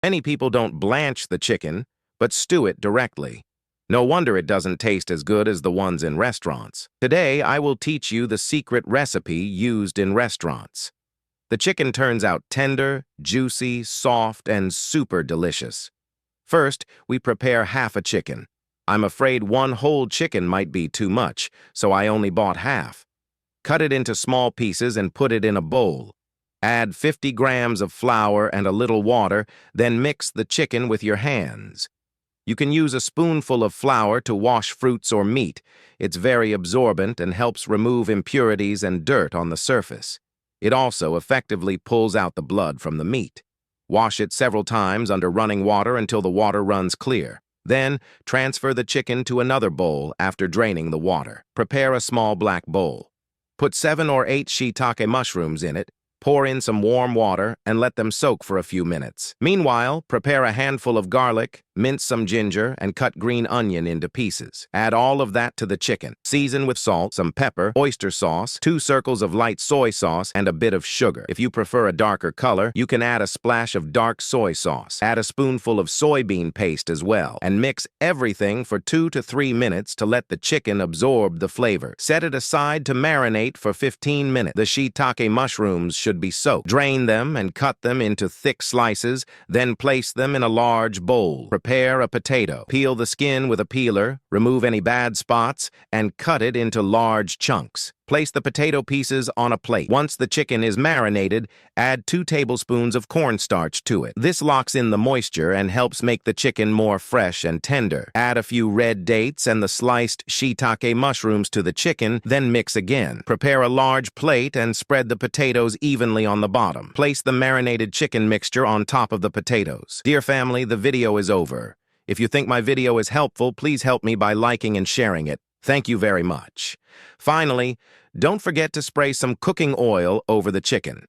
Many people don't blanch the chicken, but stew it directly. No wonder it doesn't taste as good as the ones in restaurants. Today, I will teach you the secret recipe used in restaurants. The chicken turns out tender, juicy, soft, and super delicious. First, we prepare half a chicken. I'm afraid one whole chicken might be too much, so I only bought half. Cut it into small pieces and put it in a bowl. Add 50 grams of flour and a little water, then mix the chicken with your hands. You can use a spoonful of flour to wash fruits or meat. It's very absorbent and helps remove impurities and dirt on the surface. It also effectively pulls out the blood from the meat. Wash it several times under running water until the water runs clear. Then, transfer the chicken to another bowl after draining the water. Prepare a small black bowl. Put 7 or 8 shiitake mushrooms in it. Pour in some warm water and let them soak for a few minutes. Meanwhile, prepare a handful of garlic, mince some ginger, and cut green onion into pieces. Add all of that to the chicken. Season with salt, some pepper, oyster sauce, 2 circles of light soy sauce, and a bit of sugar. If you prefer a darker color, you can add a splash of dark soy sauce. Add a spoonful of soybean paste as well, and mix everything for 2 to 3 minutes to let the chicken absorb the flavor. Set it aside to marinate for 15 minutes. The shiitake mushrooms should be soaked. Drain them and cut them into thick slices, then place them in a large bowl. Prepare a potato. Peel the skin with a peeler, remove any bad spots, and cut it into large chunks. Place the potato pieces on a plate. Once the chicken is marinated, add 2 tablespoons of cornstarch to it. This locks in the moisture and helps make the chicken more fresh and tender. Add a few red dates and the sliced shiitake mushrooms to the chicken, then mix again. Prepare a large plate and spread the potatoes evenly on the bottom. Place the marinated chicken mixture on top of the potatoes. Dear family, the video is over. If you think my video is helpful, please help me by liking and sharing it. Thank you very much. Finally, don't forget to spray some cooking oil over the chicken.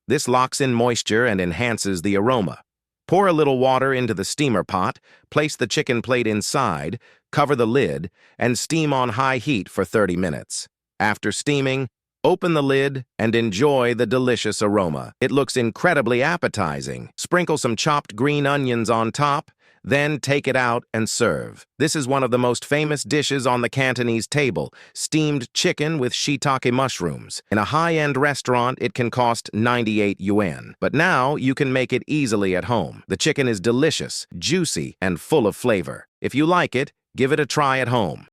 This locks in moisture and enhances the aroma. Pour a little water into the steamer pot, place the chicken plate inside, cover the lid, and steam on high heat for 30 minutes. After steaming, open the lid and enjoy the delicious aroma. It looks incredibly appetizing. Sprinkle some chopped green onions on top, then take it out and serve. This is one of the most famous dishes on the Cantonese table, steamed chicken with shiitake mushrooms. In a high-end restaurant, it can cost 98 yuan. But now you can make it easily at home. The chicken is delicious, juicy, and full of flavor. If you like it, give it a try at home.